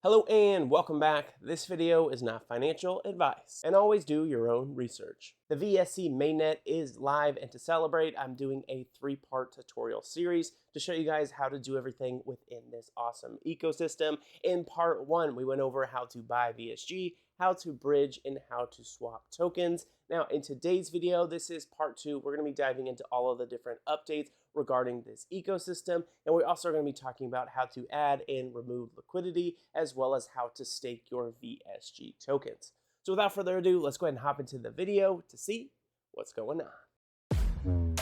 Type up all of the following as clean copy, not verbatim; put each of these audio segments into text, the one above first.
Hello and welcome back. This video is not financial advice, and always do your own research. The VSC mainnet is live, and to celebrate, I'm doing a 3-part tutorial series to show you guys how to do everything within this awesome ecosystem. In part 1, we went over how to buy VSG, how to bridge, and how to swap tokens. Now, in today's video, this is part 2. We're going to be diving into all of the different updates regarding this ecosystem, and we're also going to be talking about how to add and remove liquidity, as well as how to stake your VSG tokens. So without further ado, let's go ahead and hop into the video to see what's going on.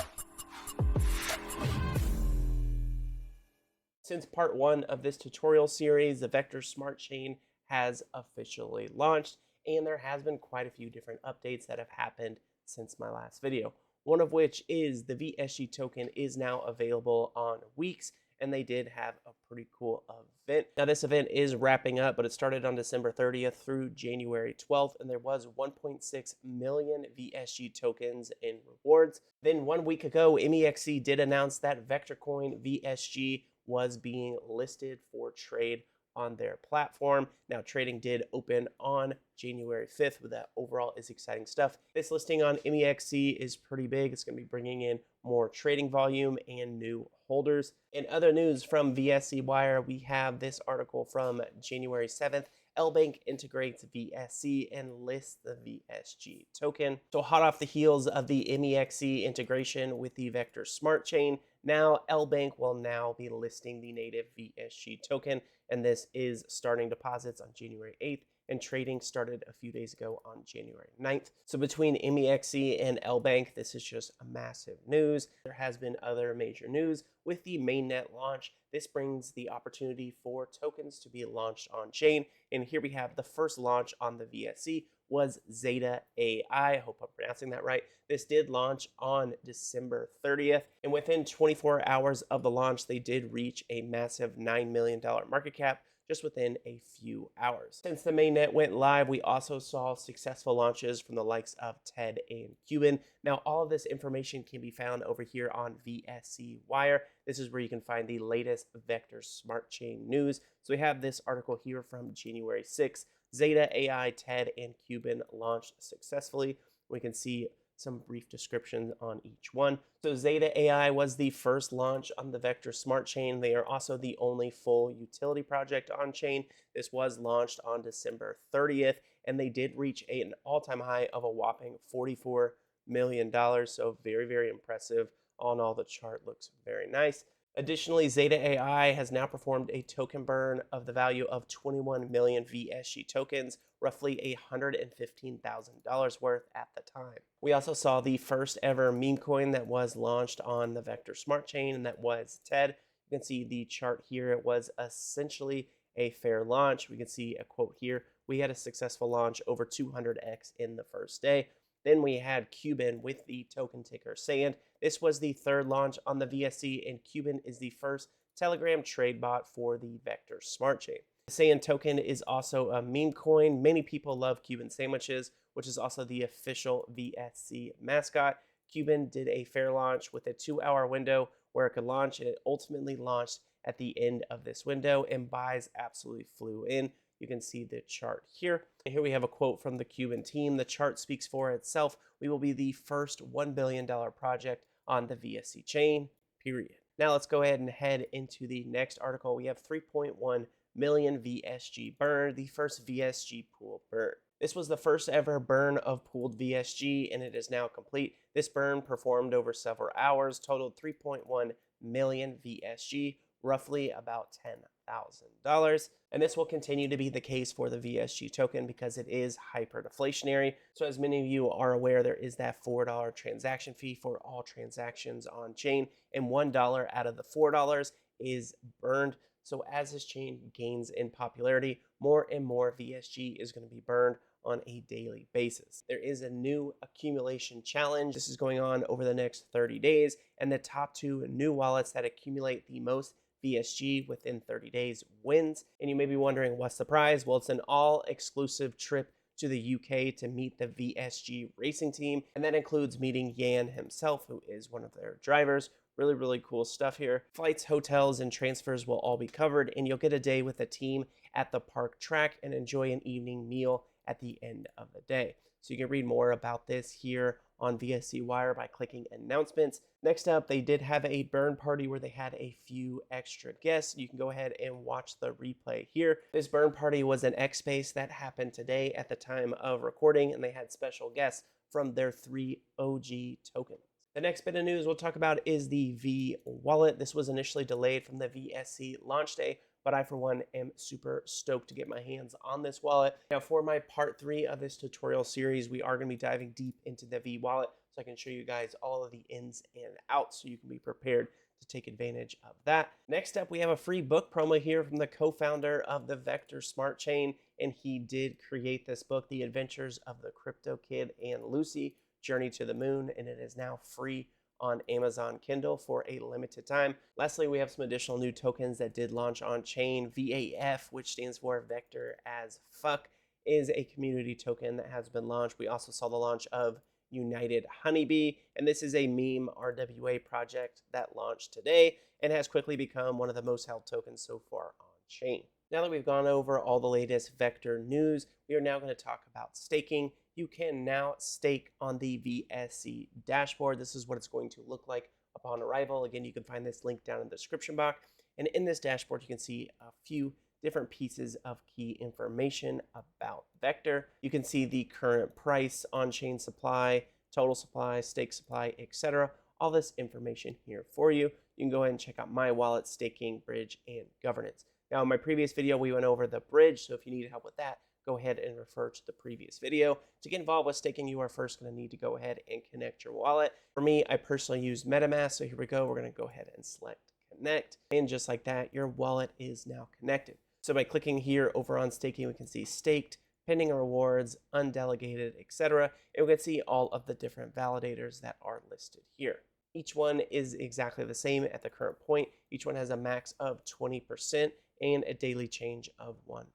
Since part 1 of this tutorial series, the Vector Smart Chain has officially launched, and there has been quite a few different updates that have happened since my last video. One of which is the VSG token is now available on Weeks, and they did have a pretty cool event. Now this event is wrapping up, but it started on December 30th through January 12th, and there was 1.6 million VSG tokens in rewards. Then 1 week ago, MEXC did announce that VectorCoin VSG was being listed for trade on their platform. Now trading did open on January 5th, but that overall is exciting stuff. This listing on MEXC is pretty big. It's going to be bringing in more trading volume and new holders. In other news from VSC Wire, we have this article from January 7th. LBank integrates VSC and lists the VSG token. So hot off the heels of the MEXC integration with the Vector Smart Chain, now LBank will now be listing the native VSG token, and this is starting deposits on January 8th, and trading started a few days ago on January 9th. So between MEXC and LBank, this is just a massive news. There has been other major news with the mainnet launch. This brings the opportunity for tokens to be launched on chain, and here we have the first launch on the VSC was Zeta AI. I hope I'm pronouncing that right. This did launch on December 30th, and within 24 hours of the launch, they did reach a massive $9 million market cap just within a few hours. Since the mainnet went live, we also saw successful launches from the likes of TED and Cuban. Now, all of this information can be found over here on VSC Wire. This is where you can find the latest Vector Smart Chain news. So we have this article here from January 6th. Zeta AI, TED, and Cuban launched successfully. We can see some brief descriptions on each one. So Zeta AI was the first launch on the Vector Smart Chain. They are also the only full utility project on chain. This was launched on December 30th, and they did reach an all-time high of a whopping $44 million. So very, very impressive. All in all, the chart looks very nice. Additionally, Zeta AI has now performed a token burn of the value of 21 million VSG tokens, roughly $115,000 worth at the time. We also saw the first ever meme coin that was launched on the Vector Smart Chain, and that was TED. You can see the chart here. It was essentially a fair launch. We can see a quote here. We had a successful launch over 200x in the first day. Then we had Cuban with the token ticker SAND. This was the third launch on the VSC, and Cuban is the first Telegram trade bot for the Vector Smart Chain. The SAND token is also a meme coin. Many people love Cuban sandwiches, which is also the official VSC mascot. Cuban did a fair launch with a 2-hour window where it could launch, and it ultimately launched at the end of this window, and buys absolutely flew in. You can see the chart here. And here we have a quote from the Cuban team. The chart speaks for itself. We will be the first $1 billion project on the VSC chain, period. Now let's go ahead and head into the next article. We have 3.1 million VSG burn, the first VSG pool burn. This was the first ever burn of pooled VSG, and it is now complete. This burn performed over several hours, totaled 3.1 million VSG, roughly about $10,000. And this will continue to be the case for the VSG token because it is hyperdeflationary. So as many of you are aware, there is that $4 transaction fee for all transactions on chain, and $1 out of the $4 is burned. So as this chain gains in popularity, more and more VSG is going to be burned on a daily basis. There is a new accumulation challenge. This is going on over the next 30 days, and the top 2 new wallets that accumulate the most VSG within 30 days wins. And you may be wondering, what's the prize? Well, it's an all-exclusive trip to the UK to meet the VSG racing team, and that includes meeting Jan himself, who is one of their drivers. Really cool stuff here. Flights, hotels, and transfers will all be covered, and you'll get a day with a team at the park track and enjoy an evening meal at the end of the day. So you can read more about this here on VSC Wire by clicking announcements. Next up, they did have a burn party where they had a few extra guests. You can go ahead and watch the replay here. This burn party was an X Space that happened today at the time of recording, and they had special guests from their 3 OG tokens. The next bit of news we'll talk about is the V wallet. This was initially delayed from the VSC launch day, but I, for one, am super stoked to get my hands on this wallet. Now, for my part 3 of this tutorial series, we are going to be diving deep into the V wallet so I can show you guys all of the ins and outs so you can be prepared to take advantage of that. Next up, we have a free book promo here from the co-founder of the Vector Smart Chain, and he did create this book, The Adventures of the Crypto Kid and Lucy, Journey to the Moon, and it is now free on Amazon Kindle for a limited time. Lastly, we have some additional new tokens that did launch on chain. VAF, which stands for Vector as Fuck, is a community token that has been launched. We also saw the launch of United Honeybee, and this is a meme RWA project that launched today and has quickly become one of the most held tokens so far on chain. Now that we've gone over all the latest Vector news, we are now going to talk about staking. You can now stake on the VSC dashboard. This is what it's going to look like upon arrival. Again, you can find this link down in the description box. And in this dashboard, you can see a few different pieces of key information about Vector. You can see the current price, on-chain supply, total supply, stake supply, etc. All this information here for you. You can go ahead and check out my wallet, staking, bridge, and governance. Now, in my previous video, we went over the bridge, so if you need help with that, go ahead and refer to the previous video. To get involved with staking, you are first going to need to go ahead and connect your wallet. For me, I personally use MetaMask, so here we go. We're going to go ahead and select connect, and just like that, your wallet is now connected. So by clicking here over on staking, we can see staked, pending rewards, undelegated, etc. And we can see all of the different validators that are listed here. Each one is exactly the same at the current point. Each one has a max of 20% and a daily change of 1%.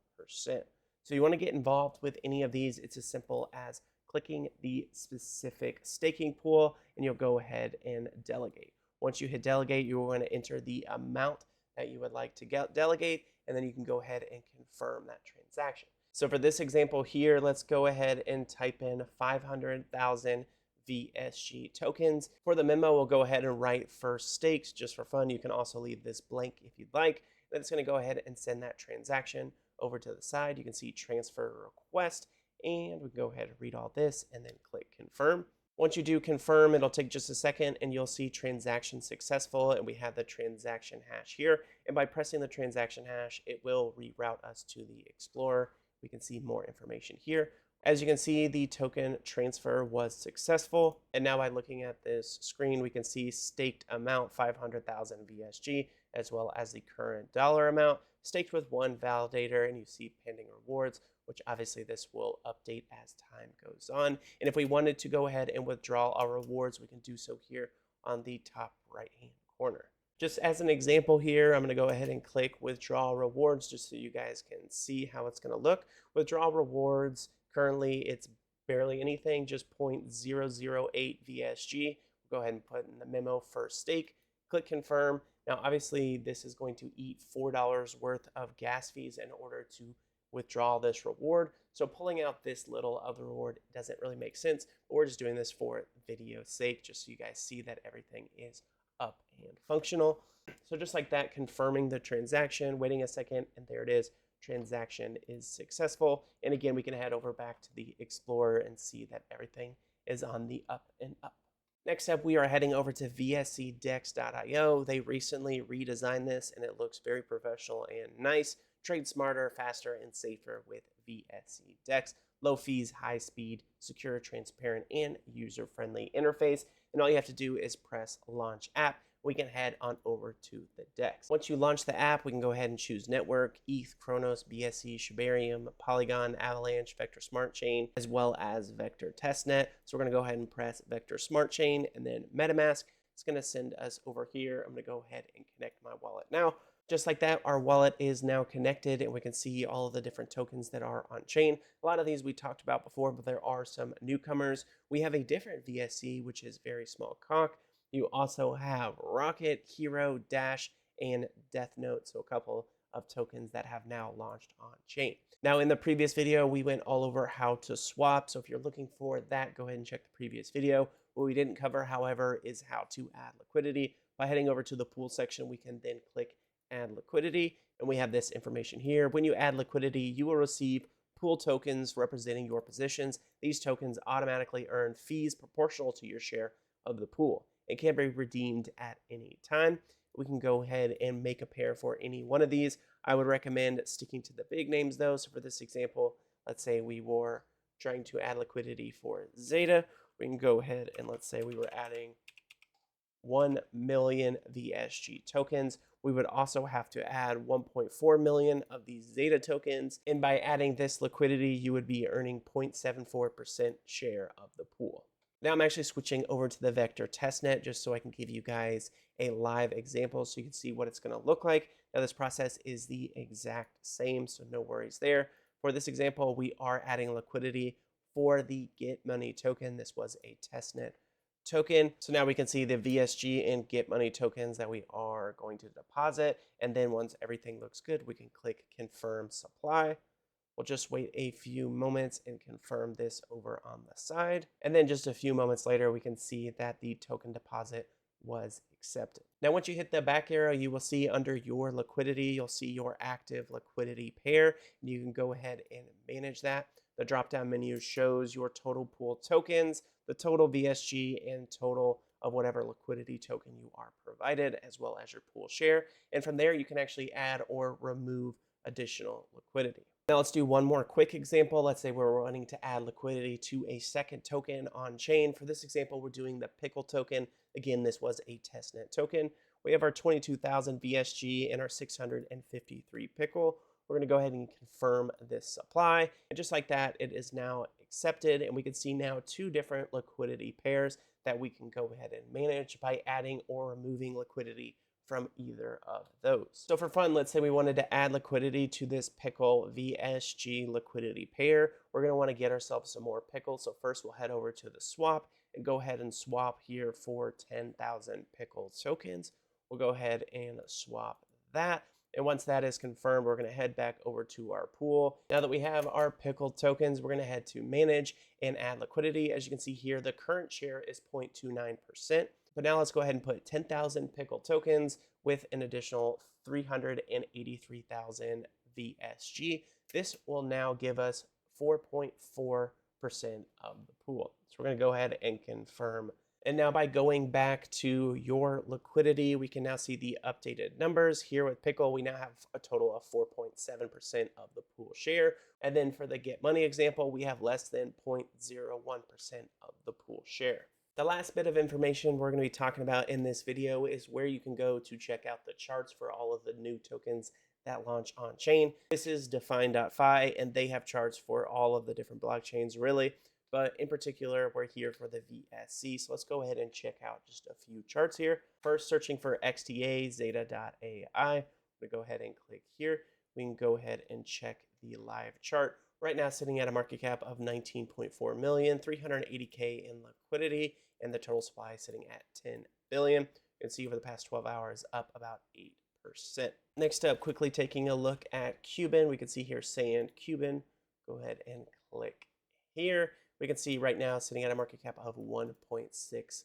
So you want to get involved with any of these, it's as simple as clicking the specific staking pool and you'll go ahead and delegate. Once you hit delegate, you're going to enter the amount that you would like to delegate, and then you can go ahead and confirm that transaction. So for this example here, let's go ahead and type in 500,000 VSG tokens. For the memo, we'll go ahead and write first stakes just for fun. You can also leave this blank if you'd like. Then it's going to go ahead and send that transaction over to the side. You can see transfer request, and we can go ahead and read all this and then click confirm. Once you do confirm, it'll take just a second and you'll see transaction successful, and we have the transaction hash here. And by pressing the transaction hash, it will reroute us to the Explorer. We can see more information here. As you can see, the token transfer was successful. And now by looking at this screen, we can see staked amount 500,000 VSG, as well as the current dollar amount, staked with one validator, and you see pending rewards, which obviously this will update as time goes on. And if we wanted to go ahead and withdraw our rewards, we can do so here on the top right-hand corner. Just as an example here, I'm going to go ahead and click withdraw rewards just so you guys can see how it's going to look. Withdraw rewards, currently it's barely anything, just 0.008 VSG. We'll go ahead and put in the memo for stake, click confirm. Now obviously this is going to eat $4 worth of gas fees in order to withdraw this reward. So pulling out this little of the reward doesn't really make sense, but we're just doing this for video's sake, just so you guys see that everything is up and functional. So just like that, confirming the transaction, waiting a second, and there it is. Transaction is successful. And again, we can head over back to the Explorer and see that everything is on the up and up. Next up, we are heading over to vscdex.io. They recently redesigned this and it looks very professional and nice. Trade smarter, faster, and safer with VSC Dex. Low fees, high speed, secure, transparent, and user-friendly interface. And all you have to do is press Launch App. We can head on over to the DEX. Once you launch the app, we can go ahead and choose Network, ETH, Chronos, BSC, Shibarium, Polygon, Avalanche, Vector Smart Chain, as well as Vector Testnet. So we're going to go ahead and press Vector Smart Chain and then MetaMask. It's going to send us over here. I'm going to go ahead and connect my wallet now. Just like that, our wallet is now connected and we can see all of the different tokens that are on chain. A lot of these we talked about before, but there are some newcomers. We have a different VSC, which is very small cock. You also have Rocket, Hero, Dash, and Death Note, so a couple of tokens that have now launched on chain. Now, in the previous video, we went all over how to swap, so if you're looking for that, go ahead and check the previous video. What we didn't cover, however, is how to add liquidity. By heading over to the pool section, we can then click add liquidity, and we have this information here. When you add liquidity, you will receive pool tokens representing your positions. These tokens automatically earn fees proportional to your share of the pool. It can be redeemed at any time. We can go ahead and make a pair for any one of these. I would recommend sticking to the big names though. So for this example, let's say we were trying to add liquidity for Zeta. We can go ahead and let's say we were adding 1 million VSG tokens. We would also have to add 1.4 million of these Zeta tokens. And by adding this liquidity, you would be earning 0.74% share of the pool. Now I'm actually switching over to the Vector Testnet just so I can give you guys a live example so you can see what it's going to look like. Now this process is the exact same, so no worries there. For this example, we are adding liquidity for the Get Money token. This was a Testnet token. So now we can see the VSG and Get Money tokens that we are going to deposit. And then once everything looks good, we can click Confirm Supply. We'll just wait a few moments and confirm this over on the side. And then just a few moments later, we can see that the token deposit was accepted. Now, once you hit the back arrow, you will see under your liquidity, you'll see your active liquidity pair. And you can go ahead and manage that. The drop-down menu shows your total pool tokens, the total VSG, and total of whatever liquidity token you are provided, as well as your pool share. And from there, you can actually add or remove additional liquidity. Now let's do one more quick example. Let's say we're wanting to add liquidity to a second token on chain. For this example, we're doing the Pickle token. Again, this was a testnet token. We have our 22,000 VSG and our 653 Pickle. We're going to go ahead and confirm this supply. And just like that, it is now accepted. And we can see now two different liquidity pairs that we can go ahead and manage by adding or removing liquidity from either of those. So for fun, let's say we wanted to add liquidity to this Pickle VSG liquidity pair. We're going to want to get ourselves some more Pickle. So first we'll head over to the swap and go ahead and swap here for 10,000 Pickle tokens. We'll go ahead and swap that. And once that is confirmed, we're going to head back over to our pool. Now that we have our Pickle tokens, we're going to head to manage and add liquidity. As you can see here, the current share is 0.29%. But now let's go ahead and put 10,000 Pickle tokens with an additional 383,000 VSG. This will now give us 4.4% of the pool. So we're going to go ahead and confirm. And now by going back to your liquidity, we can now see the updated numbers. Here with Pickle, we now have a total of 4.7% of the pool share. And then for the Get Money example, we have less than 0.01% of the pool share. The last bit of information we're going to be talking about in this video is where you can go to check out the charts for all of the new tokens that launch on chain. This is Define.fi, and they have charts for all of the different blockchains, really. But in particular, we're here for the VSC. So let's go ahead and check out just a few charts here. First, searching for XTA, Zeta.ai. I'm going to go ahead and click here. We can go ahead and check the live chart. Right now, sitting at a market cap of 19.4 million, 380K in liquidity, and the total supply sitting at 10 billion. You can see over the past 12 hours, up about 8%. Next up, quickly taking a look at Cuban. We can see here Sand Cuban. Go ahead and click here. We can see right now sitting at a market cap of 1.6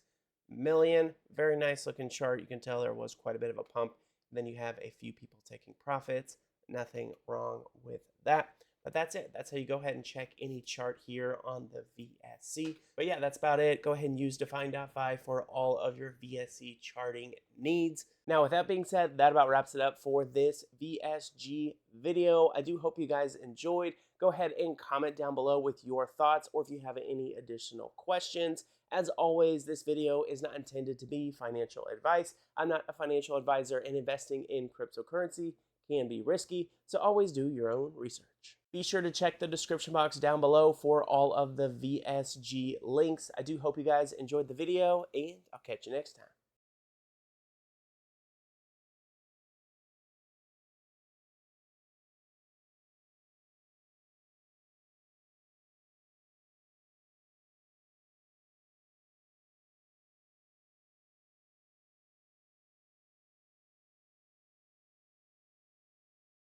million. Very nice looking chart. You can tell there was quite a bit of a pump. Then you have a few people taking profits. Nothing wrong with that. But that's it. That's how you go ahead and check any chart here on the VSC. But yeah, that's about it. Go ahead and use Define.fi for all of your VSC charting needs. Now, with that being said, that about wraps it up for this VSG video. I do hope you guys enjoyed. Go ahead and comment down below with your thoughts or if you have any additional questions. As always, this video is not intended to be financial advice. I'm not a financial advisor, and investing in cryptocurrency can be risky, so always do your own research. Be sure to check the description box down below for all of the VSG links. I do hope you guys enjoyed the video, and I'll catch you next time.